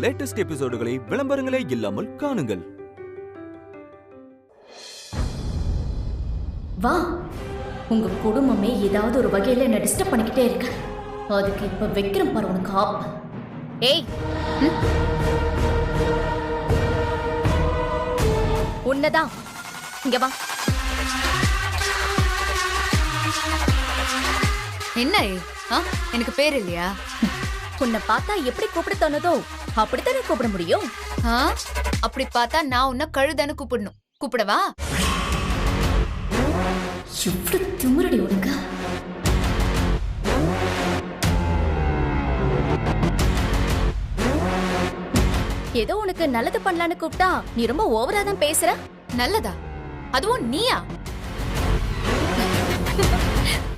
Latest எபிசோடுகளை விளம்பரங்களே இல்லாமல் காணுங்கள். வா, உங்க குடும்பமே ஏதாவது ஒரு வகையில என்ன டிஸ்டர்ப் பண்ணிக்கிட்டே இருக்க. அதுக்கு இப்ப வைக்கிறேன் பாரு உனக்கு ஆப். ஏய், உன்னதான். இங்க வா. என்ன எனக்கு பேர் இல்லையா? உன்னை பார்த்தா எப்படி கூப்பிட தோணுதோ அப்படித்தானே கூப்பிட முடியும். அப்படி பார்த்தா நான் உன்னை கழுதானு கூப்பிடணும். கூப்பிடவா? எவ்வளவு திமிரடி உனக்கு. ஏதோ உனக்கு நல்லது பண்ணலான்னு கூப்பிட்டா நீ ரொம்ப ஓவரா தான் பேசுற. நல்லதா? அதுவும் நீயா?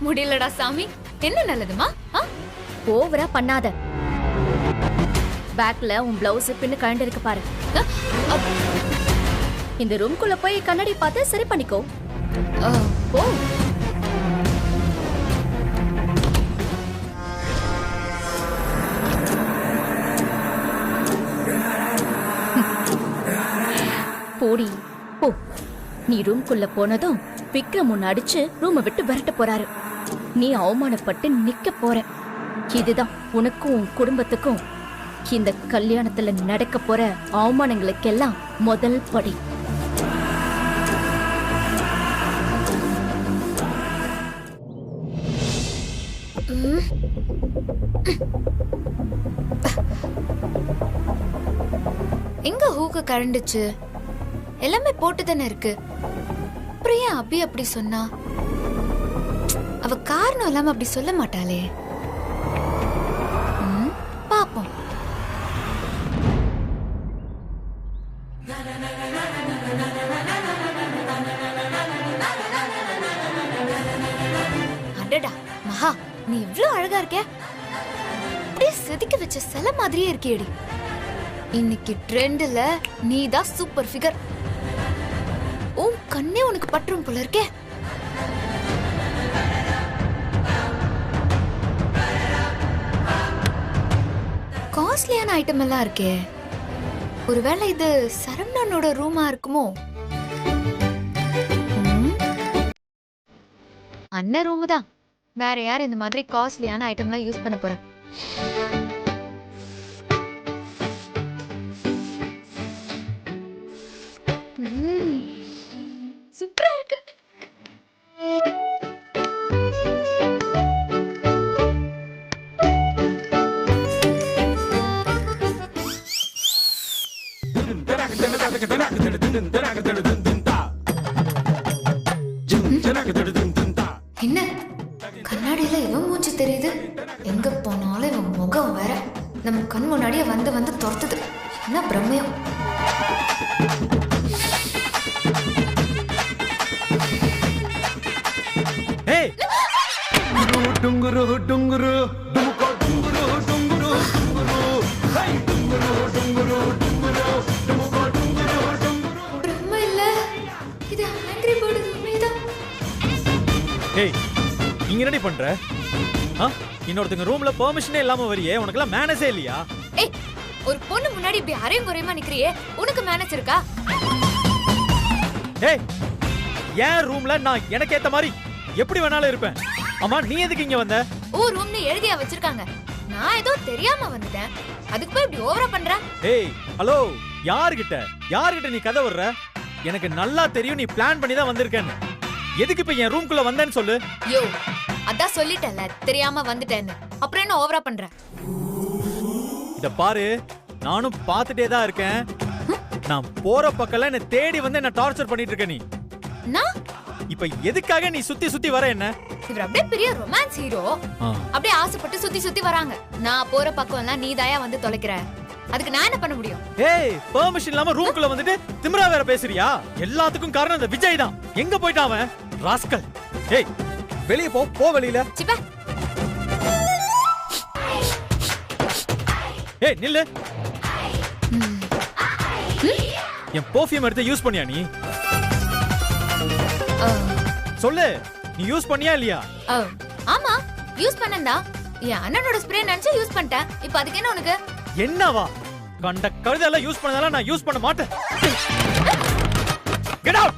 முடியலடா சாமி. என்ன நல்லதுமா? ஓவரா பண்ணாத. பேக்ல உன் பிளவுஸ் பின்னு கழண்டு இருக்கு பாரு. இந்த ரூம்குள்ள போய் கண்ணாடி பார்த்து சரி பண்ணிக்கோ. ஓ, போடி போ. நீ ரூம்குள்ள போனதும் விக்ரம் உன்னை அடிச்சு ரூமை விட்டு விரட்ட போறாரு. நீ அவமானப்பட்டு நிக்க போற. இதுதான் உனக்கும் உன் குடும்பத்துக்கும் இந்த கல்யாணத்துல நடக்க போற அவமானங்களுக்கெல்லாம் முதல் படி. எங்க ஹூக்கு கரண்டுச்சு? எல்லாமே போட்டு தானே இருக்கு. அப்புறம் ஏன் அபி அப்படி சொன்னா? அவ காரணம் இல்லாம அப்படி சொல்ல மாட்டாளே. பாப்போம். அடடா மகா, நீ இவ்ளோ அழகா இருக்க. அப்படியே செதுக்கி வச்ச சிலை மாதிரியே இருக்கியடி. இன்னைக்கு ட்ரெண்ட்ல நீதான் சூப்பர் ஃபிகர். உன் கண்ணே உனக்கு பற்றும் போல இருக்கே. காஸ்ட்லியான ஐட்டம் எல்லாம் இருக்கே. ஒருவேளை இது சரவணனோட ரூமா இருக்குமோ? அண்ணன் ரூம் தான். வேற யார் இந்த மாதிரி காஸ்ட்லியான ஐட்டம்லாம் யூஸ் பண்ண போற? சூப்பரா இருக்கு. என்ன கண்ணாடியில இவன் மூஞ்சி தெரியுது? எங்க போனாலும் இவன் முகம் வேற நம்ம கண் முன்னாடியே வந்து வந்து துரத்துது. என்ன பிரம்மையம். டுங்குரு டுங்குரு டுமுகோ டுங்குரு டுங்குரு டுங்குரு ஹை டுங்குரு டுங்குரு டுங்குரு டுமுகோ டுங்குரு டுங்குரு. பிரம்மை இல்ல, இது ஆங்கிரி பேர்ட். உண்மைதான். ஏய், நீங்க என்னடி பண்ற? இன்னொருத்தங்க ரூம்ல பெர்மிஷனே இல்லாம வரியே, உனக்கெல்லாம் மேனேஜே இல்லையா? ஏய், ஒரு பொண்ணு முன்னாடி இப்படி அரையும் குறையுமா நிக்கிறியே, உனக்கு மேனேஜ் இருக்கா? ஏய், என் ரூம்ல நான் எனக்கு ஏத்த மாதிரி எப்படி வேணாலும் இருப்பேன். அம்மா, நீ எதுக்கு இங்க வந்த? ஓ ரூம்னு எழுதியா வச்சிருக்காங்க. நான் ஏதோ தெரியாம வந்துட்டேன். அதுக்கு போய் இப்படி ஓவரா பண்ற? ஏய், ஹலோ, யார்கிட்ட நீ கதை வர்ற? எனக்கு நல்லா தெரியும் நீ பிளான் பண்ணி தான் வந்திருக்கேன்னு. எதுக்கு இப்ப என் ரூம்குள்ள வந்தேன்னு சொல்லு. யோ, அதான் சொல்லிட்டேன்ல தெரியாம வந்துட்டேன்னு. அப்புறம் என்ன ஓவரா பண்ற? இத பாரு, நானும் பார்த்துட்டே தான் இருக்கேன். நான் போற பக்கம்ல என்ன தேடி வந்து என்ன டார்ச்சர் பண்ணிட்டு இருக்க நீ. நான் இப்ப எதுக்காக நீ சுத்தி சுத்தி வர என்ன? இவர் அப்படியே பெரிய ரொமான்ஸ் ஹீரோ. அப்படியே ஆசைப்பட்டு சுத்தி சுத்தி வராங்க. நான் போற பக்கம் எல்லாம் நீ தாயா வந்து தொலைக்கிற. அதுக்கு நான் என்ன பண்ண முடியும்? ஏய், பெர்மிஷன் இல்லாம ரூம்குள்ள வந்துட்டு திமிரா வேற பேசுறியா? எல்லாத்துக்கும் காரணம் இந்த விஜய் தான். எங்க போயிட்டான் அவன்? ராஸ்கல். ஏய், வெளிய போ வெளியில. சிப்பா. ஏய், நில்லு. என் பெர்ஃப்யூம் எடுத்து யூஸ் பண்ணியா நீ? சொல்லு, நீ யூஸ் பண்ணியா இல்லையா? ஆமா, யூஸ் பண்ணேன்டா. என் அண்ணனோட ஸ்ப்ரே நினைச்சு யூஸ் பண்ணிட்டேன். இப்போ அதுக்கு என்ன உனக்கு? என்னவா? கண்ட கழுதெல்லாம் யூஸ் பண்ணதால நான் யூஸ் பண்ண மாட்டேன். Get out!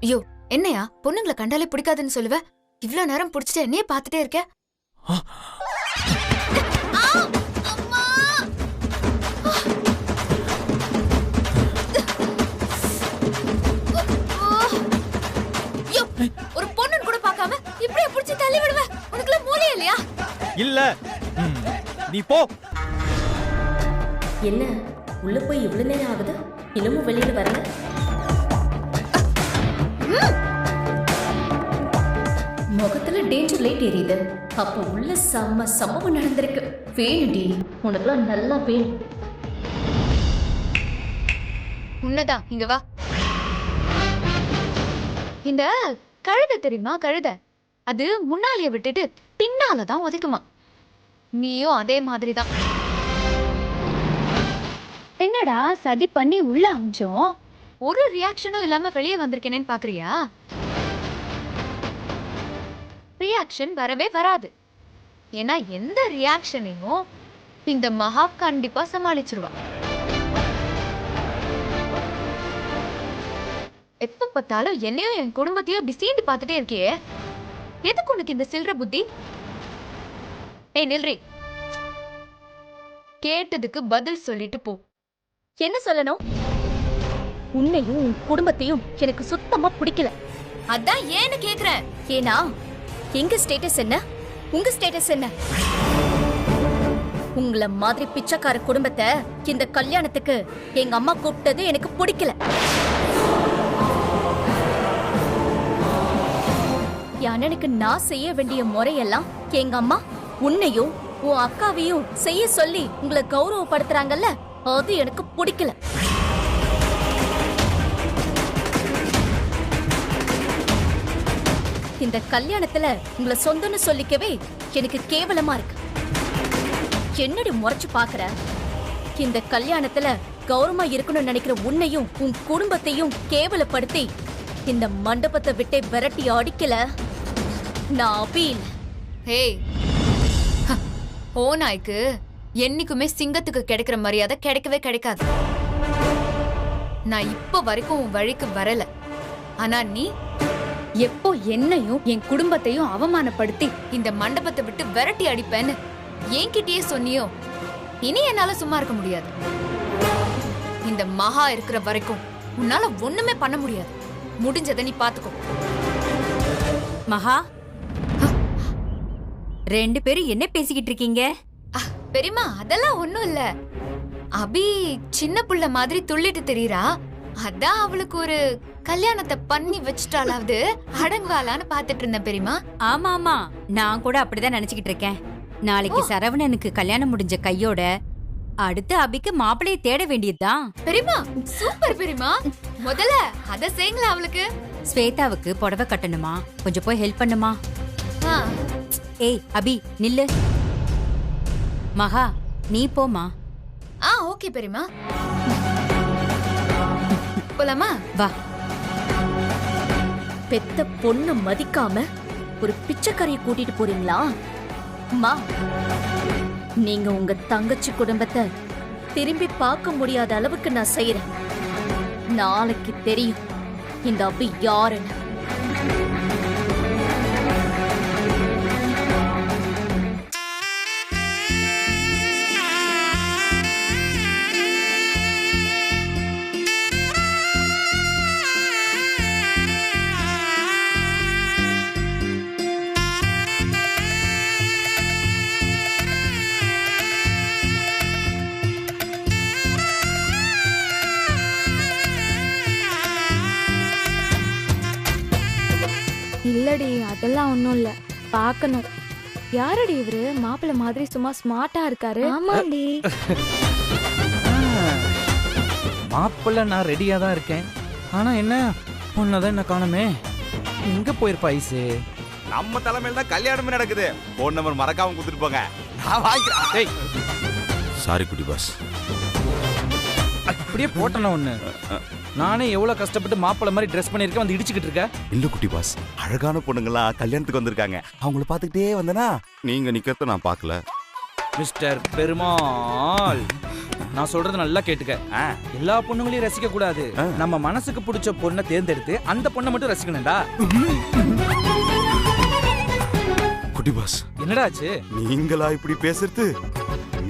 ஐயோ என்னையா பொண்ணுங்களை கண்டாலே பிடிக்காதுன்னு சொல்லுவ? இவ்ளோ நேரம் பிடிச்சிட்டு என்னையே பார்த்துட்டே இருக்க. ஒரு பொண்ணுன்னு கூட பார்க்காம இப்படியே பிடிச்சி தள்ளி விடுவ? உனக்குள்ள மூளை இல்லையா? இல்ல நீ போ. என்ன உள்ள போய் இவ்வளவு நேரம் ஆகுது, இன்னமும் வெளியில வரல? முகத்துல டேஞ்சர் லைட் எரியுது. அப்ப உள்ள சம்பவம் நடந்திருக்கு. வேணுடி, உனக்குலாம் நல்லா வேணும். உன்னதான் இங்க வா. இந்த கழுதை தெரியுமா? கழுதை அது முன்னாலேயே விட்டுட்டு பின்னாலதான் ஒதுக்குமா. நீயும் அதே மாதிரிதான். என்னடா சதி பண்ணி உள்ள அமிச்சோம், ஒரு ரியாக்ஷனும் இல்லாம வெளியே வந்திருக்கேனேன்னு பாக்குறியா? ரியாக்ஷன் வரவே வராது. ஏன்னா எந்த ரியாக்ஷனையும் இந்த மகா கண்டிப்பா சமாளிச்சிருவா. எப்ப பார்த்தாலும் என்னையும் என் குடும்பத்தையும் இப்படி சீண்டு பார்த்துட்டே இருக்கியே, எதுக்கு உனக்கு இந்த சில்லற புத்தி? ஏய் நில்றி, கேட்டதுக்கு பதில் சொல்லிட்டு போ. என்ன சொல்லணும்? உன்னையும் உன் குடும்பத்தையும் எனக்கு சுத்தமா பிடிக்கல. அதான் ஏன்னு கேக்குறேன். ஏன்னா எங்க ஸ்டேட்டஸ் என்ன, உங்க ஸ்டேட்டஸ் என்ன? உங்கள மாதிரி பிச்சைக்கார குடும்பத்தை இந்த கல்யாணத்துக்கு எங்க அம்மா கூப்பிட்டது எனக்கு பிடிக்கல. என் அண்ணனுக்கு நான் செய்ய வேண்டிய முறையெல்லாம் எங்க அம்மா உன்னையும் உன் அக்காவையும் செய்ய சொல்லி உங்களை கௌரவப்படுத்துறாங்கல்ல, அது எனக்கு பிடிக்கல. இந்த கல்யாணத்துல உங்களை சொந்தம்னு சொல்லிக்கவே எனக்கு கேவலமா இருக்கு. என்னடி முறைச்சு பாக்குற? இந்த கல்யாணத்துல கௌரவமா இருக்கணும்னு நினைக்கிற உன்னையும் உன் குடும்பத்தையும் கேவலப்படுத்தி இந்த மண்டபத்தை விட்டே விரட்டி அடிக்கல நான் அப்பீல். ஹேய், ஓநாய்க்கு என்னைக்குமே சிங்கத்துக்கு கிடைக்கிற மரியாதை கிடைக்கவே கிடைக்காது. நான் இப்ப வரைக்கும் உன் வழிக்கு வரல. ஆனா நீ எப்போ என்னையும் என் குடும்பத்தையும் அவமானப்படுத்தி இந்த மண்டபத்தை விட்டு விரட்டி அடிப்பேன்னு என்கிட்டயே சொன்னியோ, இனி என்னால சும்மா இருக்க முடியாது. இந்த மகா இருக்கிற வரைக்கும் உன்னால ஒண்ணுமே பண்ண முடியாது. முடிஞ்சதை நீ பாத்துக்கோ. மகா, ரெண்டு பேரும் என்ன பேசிக்கிட்டு இருக்கீங்க? பெரியமா, அதெல்லாம் ஒண்ணும் இல்ல. அபி சின்ன புள்ள மாதிரி துள்ளிட்டு தெரியறா. அதான் அவளுக்கு ஒரு கல்யாணத்தை பண்ணி வச்சுட்டாலாவது அடங்குவாளான்னு பாத்துட்டு இருந்தேன் பெரியமா. ஆமா ஆமா, நான் கூட அப்படிதான் நினைச்சுக்கிட்டு இருக்கேன். நாளைக்கு சரவணனுக்கு கல்யாணம் முடிஞ்ச கையோட அடுத்து அபிக்கு மாப்பிளைய தேட வேண்டியதுதான். பெரியமா சூப்பர் பெரியமா. முதல்ல அத செய்யுங்களா அவளுக்கு. ஸ்வேதாவுக்கு புடவை கட்டணுமா, கொஞ்சம் போய் ஹெல்ப் பண்ணுமா? ஏய் அபி நில்லு. மகா நீ போமா. ஓகே பெரியமா, போலாமா? வா. பெத்த பொண்ணு மதிக்காம ஒரு பிச்சைக்காரைய கூட்டிட்டு போறீங்களா? அம்மா, நீங்க உங்க தங்கச்சி குடும்பத்தை திரும்பி பார்க்க முடியாத அளவுக்கு நான் செய்யறேன். நாளைக்கு தெரியும் இந்த அபி யாருன்னு. இல்லடி, அதெல்லாம் ஒண்ணும் இல்ல. பார்க்கணும். யாரடி இவரு? மாப்பிள்ள மாதிரி சும்மா ஸ்மார்ட்டா இருக்காரு. ஆமாண்டி. மாப்பிள்ள நான் ரெடியா தான் இருக்கேன். ஆனா என்ன உன்னதான் என்ன காணுமே. எங்க போயிருப்பா ஐசு? நம்ம தலைமையில தான் கல்யாணமே நடக்குது. போன் நம்பர் மறக்காம கொடுத்துட்டு போங்க. நான் வாங்கிக்கிறேன். டேய், சாரி குட்டி பாஸ். அப்படியே போட்டன ஒண்ணு. நானே எவ்வளவு கஷ்டப்பட்டு மாப்பிள்ளை மாதிரி ட்ரெஸ் பண்ணிருக்கேன், வந்து இடிச்சுக்கிட்டு இருக்க. இல்ல குட்டி பாஸ், அழகான பொண்ணுங்களாம் கல்யாணத்துக்கு வந்திருக்காங்க. அவங்கள பாத்துக்கிட்டே வந்தனா நீங்க நிக்கிறத நான் பார்க்கல. மிஸ்டர் பெருமாள், நான் சொல்றது நல்லா கேட்டுக்க. எல்லா பொண்ணுங்களையும் ரசிக்க கூடாது. நம்ம மனசுக்கு பிடிச்ச பொண்ணை தேர்ந்தெடுத்து அந்த பொண்ணை மட்டும் ரசிக்கணும்டா. குட்டி பாஸ், என்னடா ஆச்சு? நீங்களா இப்படி பேசுறது?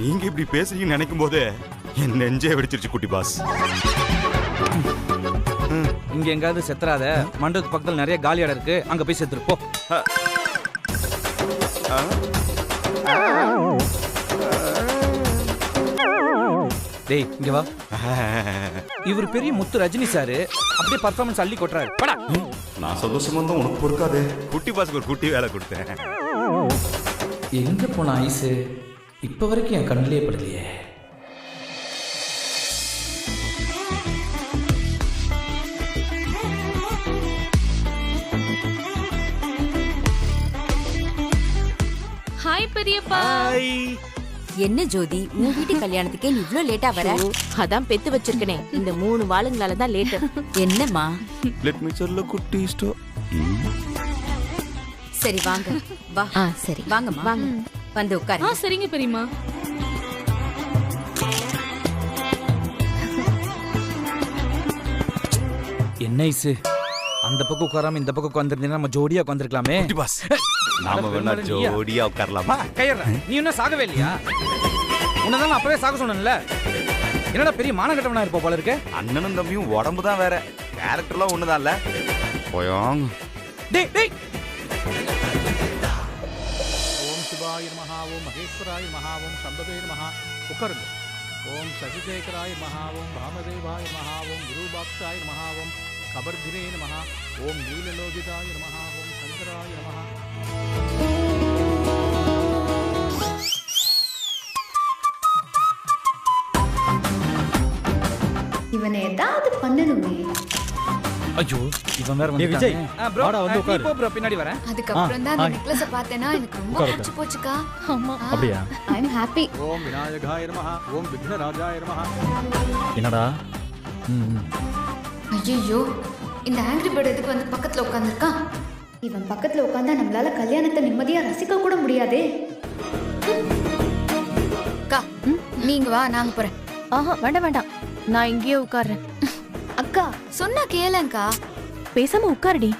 நீங்க இப்படி பேசுறீங்கன்னு நினைக்கும் போது என் நெஞ்சே வெடிச்சிருச்சு குட்டி பாஸ். இங்க எங்காவது செத்துறாத. மண்டபத்து பக்கத்துல நிறைய காலி இடம் இருக்கு, அங்க போய் செத்துரு போ. டேய் இங்க வா. இவர் பெரிய முத்து ரஜினி சாரு, அப்படியே பர்ஃபார்மன்ஸ் அள்ளி கொட்டுறாரு. படா. நான் சந்தோஷமா தான் உனக்கு பொறுக்காது. குட்டி பாஸ்க்கு ஒரு குட்டி வேலை கொடுத்தேன். எங்க போன ஐசு? இப்ப வரைக்கும் என் கண்ணிலே படலையே. ஹாய் பெரியப்பா. என்ன ஜோதி, உன் வீட்டு கல்யாணத்துக்கே நீ இவ்ளோ லேட்டா வர? அதான் பெத்து வச்சிருக்கனே, இந்த 3 வாளுங்களால தான் லேட். என்னம்மா? லெட் மீ சொல்ல குட்டி ஸ்டோ. சரி வாங்க. வா. சரி வாங்கம்மா, வாங்க வந்து உட்காரு. சரிங்க பெரியம்மா. என்ன ஐசு, அந்த பக்கம் உட்காராம இந்த பக்கம் உட்காந்துருந்தீங்கன்னா நம்ம ஜோடியா உட்காந்துருக்கலாமே. குட்டி பாஸ், நாம வேணா ஜோடியா உட்காரலாமா? கையற, நீ இன்னும் சாகவே இல்லையா? உன்னதான் நான் அப்பவே சாக சொன்னேன்ல. என்னடா பெரிய மானகட்டவனா இருப்ப போல இருக்கு. அண்ணனும் தம்பியும் உடம்பு தான் வேற, கேரக்டர்லாம் ஒண்ணுதான் இல்ல. போயாங்க. டேய் டேய். ஓம் சிவாய நமஹ, ஓம் மகேஸ்வராய நமஹ, ஓம் சம்பவே நமஹ. உட்காருங்க. ஓம் சசிசேகராய நமஹ, ஓம் ராமதேவாய நமஹ, ஓம் விரூபாக்ஷாய நமஹ, ஓம் கபர்தினே நமஹ, ஓம் நீலலோகிதாய நமஹ, ஓம் சங்கராய நமஹ. இவனை ஏதாவது பண்ணணுமே. ஐயோ, இவன் வேற வந்து விஜய், ப்ரோ வாடா வந்து உட்காரு. போ ப்ரோ, பின்னாடி வரேன். அதுக்கப்புறம் தான் அந்த நெக்லஸ பார்த்தேனா எனக்கு ரொம்ப பிடிச்சு போச்சுக்கா. ஆமா. அப்படியா? ஐ அம் ஹாப்பி. ஓம் விநாயகாய நமஹ, ஓம் விக்னராஜாய நமஹ. என்னடா? ஐயோ, இந்த ஆங்கிரி பேர்ட் எதுக்கு வந்து பக்கத்துல உட்கார்ந்திருக்கான்? இவன் பக்கத்துல உட்கார்ந்தா நம்மளால கல்யாணத்தை நிம்மதியா ரசிக்க கூட முடியாதே. அக்கா, நீங்க வா, நாங்க போறேன். ஆஹா வேண்டாம் வேண்டாம், நான் இங்கேயே உட்கார்றேன். அக்கா சொன்னா கேளங்கா. பேசாம உட்காருடி.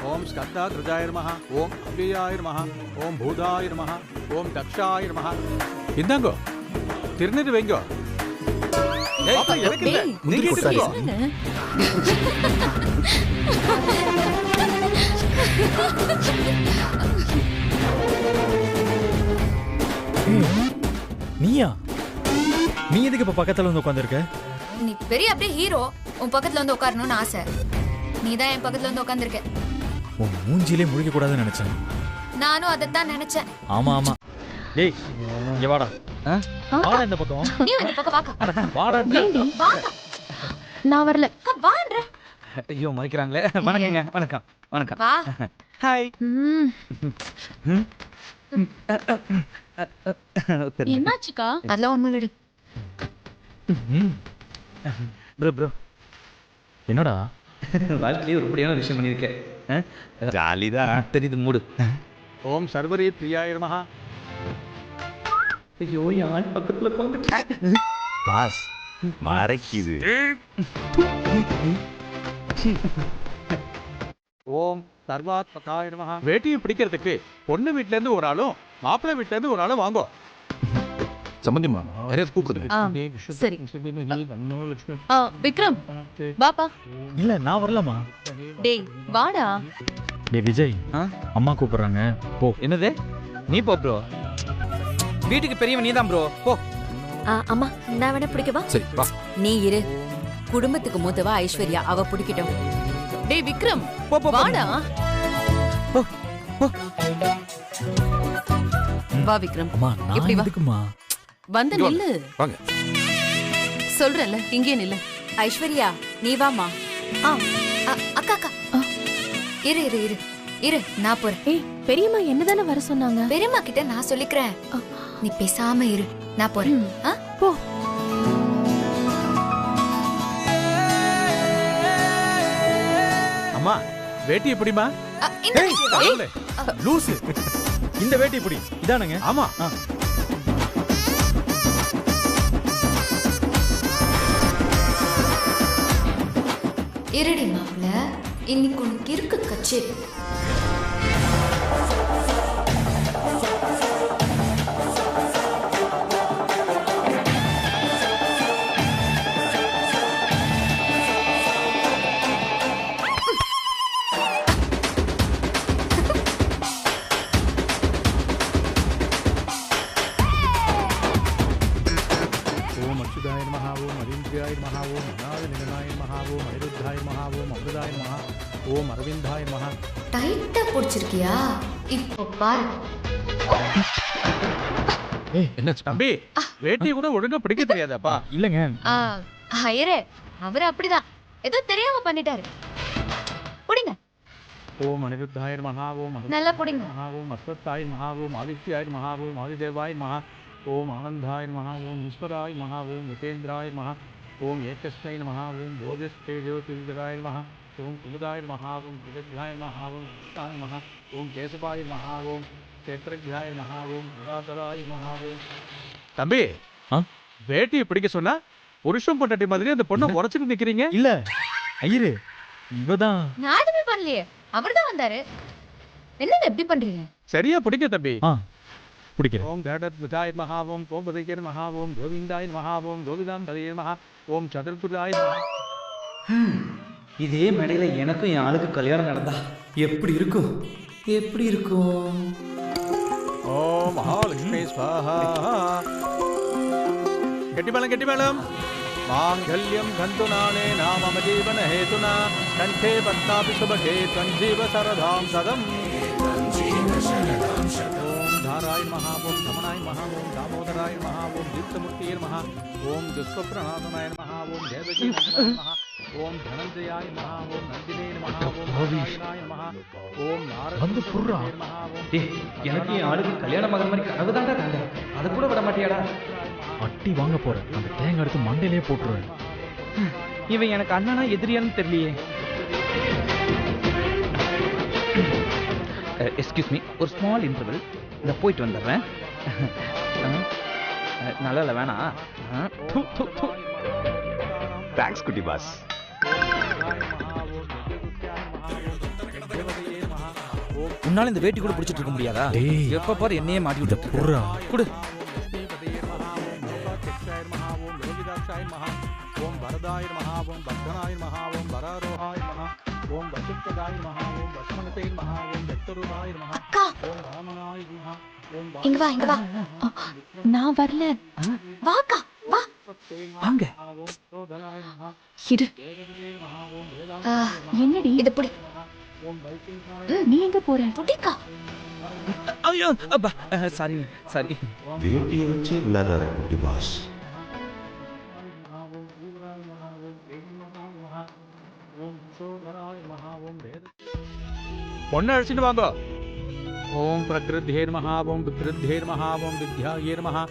ஓம் ஸ்கந்தாத்ரஜாய நமஹ, ஓம் அவ்யயாய நமஹ, ஓம் பூதாய நமஹ, ஓம் தக்ஷாய நமஹ. இந்தாங்கோ, திருநீர் வைங்கோ. பாப்பா, எனக்கு இல்ல, நீங்க எடுத்துக்கோ. நீயா? நீ எதுக்கு இப்ப பக்கத்துல வந்து உட்காந்துருக்க? நீ பெரிய அப்படியே ஹீரோ, உன் பக்கத்துல வந்து உட்காரணும்னு ஆசை. நீ தான் என் பக்கத்துல வந்து உட்கார்ந்திருக்க. உன் மூஞ்சிலே முழிக்க கூடாதுன்னு நினைச்சேன். நானும் அதைத்தான் நினைச்சேன். ஆமா ஆமா. டேய் இங்க வாடா. வாடா இந்த பக்கம். நீ இந்த பக்கம் வாக்கா. வாடா. நான் வரல. வான்ற. ஐயோ மறைக்கிறாங்களே. வணக்கங்க. வணக்கம் வணக்கம். வா. ஹாய். என்னாச்சுக்கா? அதெல்லாம் ஒண்ணும் இல்லடி. ப்ரோ ப்ரோ, என்னடா? வாழ்க்கையிலே ஒரு படியான விஷயம் பண்ணியிருக்கேன். ஜாலிதான். தெரியுது மூடு. ஓம் சர்வரீ பிரியாய நமஹ. ஐயோ, யார் பக்கத்துல உட்காந்துட்டு பாஸ் மறைக்குது. ஓம் சர்வாத்மகாய நமஹ. வேட்டியை பிடிக்கிறதுக்கு பொண்ணு வீட்ல இருந்து ஒரு ஆளும் மாப்பிள்ளை வீட்ல இருந்து ஒரு ஆளும் வாங்கோ. சம்பந்திமா நிறைய கூப்பிடுது. சரி. விக்ரம் பாப்பா. இல்ல நான் வரலாமா? டேய் வாடா. டேய் விஜய், அம்மா கூப்பிடுறாங்க போ. என்னது? நீ போ ப்ரோ. வீட்டுக்கு பெரியவன் நீதான் ப்ரோ, போ. அம்மா நான் வேணா பிடிக்கவா? சரி வா. நீ இரு. குடும்பத்துக்கு மூத்தவா ஐஸ்வர்யா, அவ பிடிக்கட்டும். டேய் விக்ரம் போ போ வாடா. போ. வா விக்ரம். அம்மா நான் இப்படி வா. எதுக்குமா? வந்து நில்லு. வாங்க. சொல்றேன்ல, இங்கே நில்லு. ஐஸ்வர்யா நீ வாமா. அக்கா அக்கா இரு இரு இரு இரு நான் போறேன். ஏய் பெரியம்மா என்னதானே வர சொன்னாங்க? பெரியம்மா கிட்ட நான் சொல்லிக்கிறேன். நீ பேசாம இரு, நான் போறேன். போ. அம்மா வேட்டி எப்படிமா? லூசு, இந்த வேட்டி எப்படி? இதானுங்க. ஆமா. இருடி மாப்பிள்ள, இன்னைக்கு உனக்கு இருக்கு கச்சேரி. ஓம் அச்சுதாய நமஹ, ஓம் அரவிந்தாய நமஹ, ஓம் அநாத நிகனாய நமஹ, ஓம் அனிருத்தாய நமஹ, ஓம் அமிர்தாய நமஹ, ஓம் அரவிந்தாய நமஹ. டைட்டா பிடிச்சிருக்கியா? இப்போ பாரு. என்ன தம்பி, வேட்டி கூட ஒழுங்கா பிடிக்க தெரியாதாப்பா? இல்லங்க. ஐயரே, அவர் அப்படிதான் ஏதோ தெரியாம பண்ணிட்டாரு. புடிங்க. ஓம் அனிருத்தாய நமஹ, ஓம் நல்லா புடிங்க. ஓம் அஸ்வத்தாய நமஹ, ஓம் ஆதித்யாய நமஹ, ஓம் ஆதிதேவாய நமஹ, ஓம் ஆனந்தாய நமஹ, ஓம் ஈஸ்வராய நமஹ, ஓம் யதேந்திராய நமஹ, ஓம் ஏகஸ்மை நமஹ, ஓம் போஜஸ்தேஜோதிர்காய நமஹ, ஓம் குமுதாய நமஹ, ஓம் குஜத்யாய நமஹ, ஓம் கிருஷ்ணாய நமஹ, ஓம் கேசவாய நமஹ, ஓம் சேத்ரஜ்யாய நமஹ, ஓம் குணாதராய நமஹ, ஓம். தம்பி, வேட்டியை பிடிக்க சொன்னா புருஷன் பொண்டாட்டி மாதிரி அந்த பொண்ணை உரைச்சிட்டு நிக்கிறீங்க. இல்ல ஐயரு, இவதான். நான் எதுவுமே பண்ணலையே, அவர்தான் வந்தாரு. என்னங்க எப்படி பண்றீங்க? சரியா பிடிக்க தம்பி. பிடிக்கிறேன். ஓம் கடத்விதாய நமஹ, ஓம் கோபதைய நமஹ, ஓம் கோவிந்தாய நமஹ, ஓம் கோவிதாந்ததய நமஹ, ஓம் சதுர்புஜாய நமஹ. இதே மேடையில எனக்கும் என் ஆளுக்கு கல்யாணம் நடந்தா எப்படி இருக்கும்? எப்படி இருக்கும்? ஓம் மகாலட்சுமி ஸ்வாஹா. கெட்டிமேளம் கெட்டிமேளம். மாங்கல்யம் கந்துநானே நாம ஜீவன ஹேதுனா கண்டே பத்மாபி சுபகே தஞ்சீவ சரதாம் சதம். ஓம் தாராய மஹா, ஓம் தமனாய மஹா, ஓம் தாமோதராய மஹா, ஓம் தீப்தமூர்த்தியே நமஹ, ஓம் துஷ்வப்ரணாதனாய நமஹ, ஓம் தேவகீ நமஹ, ஓம் தனஞ்சயாய நமஹ, ஓம் நந்தினே நமஹ, ஓம் நாராயணாய நமஹ, ஓம் நாரதே நமஹ, ஓம். எனக்கு என் ஆளுக்கு கல்யாணம் ஆகிற மாதிரி கனவு தாண்டா தாண்ட, அதை கூட விட மாட்டியாடா? அட்டி வாங்க போறேன், அந்த தேங்காய் எடுத்து மண்டையிலே போட்டுருவேன். இவன் எனக்கு அண்ணனா எதிரியான்னு தெரியலையே. எக்ஸ்கியூஸ் மீ, ஒரு ஸ்மால் இன்டர்வல். இந்த போயிட்டு வந்துடுறேன். நல்லா இல்லை, வேணாம். தேங்க்ஸ் குட்டி பாஸ். உன்னால இந்த வேட்டி கூட பிடிச்சிட்டு இருக்க முடியாதா? எப்ப பாரு என்னையே மாட்டி விட்டு குடு. ஓம் வரதாய நமஹ, ஓம் பக்தனாய நமஹ, ஓம் வராரோஹாய நமஹ, ஓம் வசுப்ததாய நமஹ, ஓம் வஸ்மனதே நமஹ, ஓம் வெக்தருதாய நமஹ, ஓம் ராமனாய நமஹ, ஓம். இங்க வா, இங்க வா. நான் வரல. வாக்கா வா. வாங்க. இரு. என்னடி இத புடி. நீ எங்க போற? புடிக்கா. ஐயோ அப்பா, சாரி சாரி. வேட்டியை வச்சு விளையாடுற குட்டி பாஸ். பொண்ணை அழைச்சிட்டு வாங்க. ஓம் பிரகிருத்தேர் மஹா, ஓம் விக்ருத்தேர் மஹா, ஓம் வித்யாயேர் மஹா.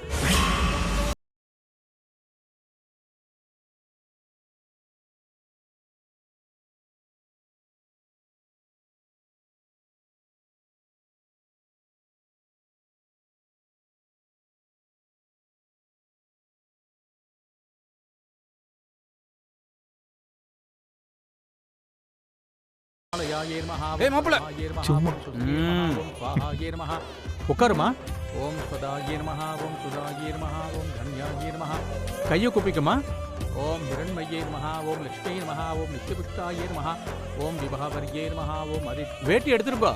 உட்காருமா. ஓம் சதாயே நமஹ, ஓம் சுதாயே நமஹ, ஓம் தன்யாயே நமஹ. கையை குப்பிக்குமா. ஓம் ஹிரண்மயே நமஹ, ஓம் லட்சுமியே நமஹ, ஓம் நித்யபுஷ்டாயே நமஹ, ஓம் விபஹவர்யே நமஹ, ஓம் வேட்டி எடுத்துருப்பா.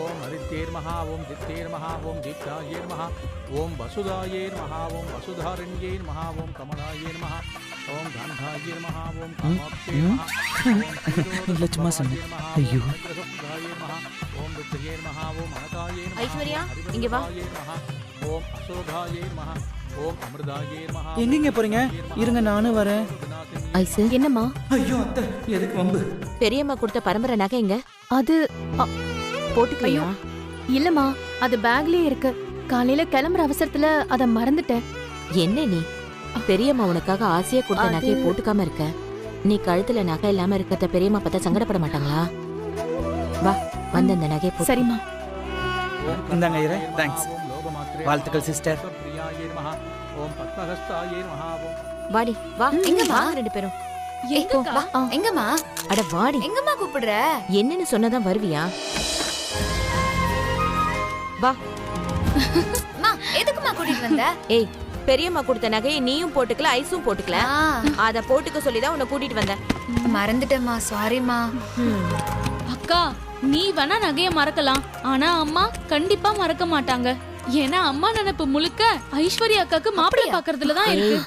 ஓம் ஹரித்யே நமஹ, ஓம் தித்தே நமஹ, ஓம் தீப்தாயே நமஹ, ஓம் வசுதாயே நமஹ, ஓம் வசுதாரண்யே நமஹ, ஓம் கமலாயே நமஹ, ஓம் காந்தாயே நமஹ, ஓம் காமாட்சியே நமஹ, ஓம் லட்சுமா சொன்ன. ஐயோ. ஓம் வித்யே நமஹ, ஓம் அனகாயே நமஹ, ஐஸ்வர்யா, இங்க வா. ஓம் அசோகாயே நமஹ, ஓம் அமிர்தாயே நமஹ. எங்கீங்க போறீங்க? இருங்க நானும் வரேன். ஓம் ஐசு என்னம்மா? ஐயோ அத்தை எதுக்கு வம்பு? பெரியம்மா கொடுத்த பரம்பரை நகை எங்க? அது போட்டுக்கலையா? இல்லம்மா, அது பேக்லயே இருக்கு. காலையில கிளம்புற அவசரத்துல அத மறந்துட்டேன். என்ன நீ பெரியம்மா உனக்காக ஆசையா கொடுத்த அது- நகையை போட்டுக்காம இருக்க? நீ கழுத்துல நகை இல்லாம இருக்கிறத பெரியம்மா பார்த்தா சங்கடப்பட மாட்டாங்களா? வா வந்து அந்த நகையை போட்டு. சரிம்மா. இந்தாங்க ஐயரே, தேங்க்ஸ். வாழ்த்துக்கள் சிஸ்டர். பிரியாயே நமஹ. ஓம் பத்மஹஸ்தாயே நமஹ. ஓம் வாடி வா. எங்கம்மா? வாங்க ரெண்டு பேரும். வா. எங்கம்மா அட வாடி. எங்கம்மா கூப்பிடுற? என்னன்னு சொன்னதான் வருவியா? வா. அம்மா எதுக்குமா கூட்டிட்டு வந்த? ஏய், பெரியம்மா கொடுத்த நகையை நீயும் போட்டுக்கல, ஐஸும் போட்டுக்கல. அத போட்டுக்க சொல்லிதான் உன்னை கூட்டிட்டு வந்தேன். மறந்துட்டேம்மா, சாரிம்மா. அக்கா, நீ வேணா நகைய மறக்கலாம், ஆனா அம்மா கண்டிப்பா மறக்க மாட்டாங்க. ஏன்னா அம்மா நினைப்பு முழுக்க ஐஸ்வர்யா அக்காக்கு மாப்பிள்ளை பாக்குறதுல தான் இருக்கு.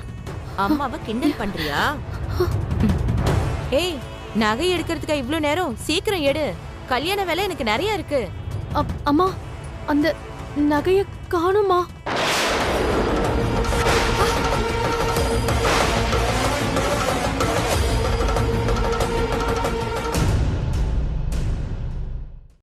அம்மாவை கிண்டல் பண்றியா? ஏய், நகை எடுக்கிறதுக்கு இவ்ளோ நேரம்? சீக்கிரம் எடு. கல்யாண வேலை எனக்கு நிறைய இருக்கு. அம்மா, அந்த நகைய காணுமா?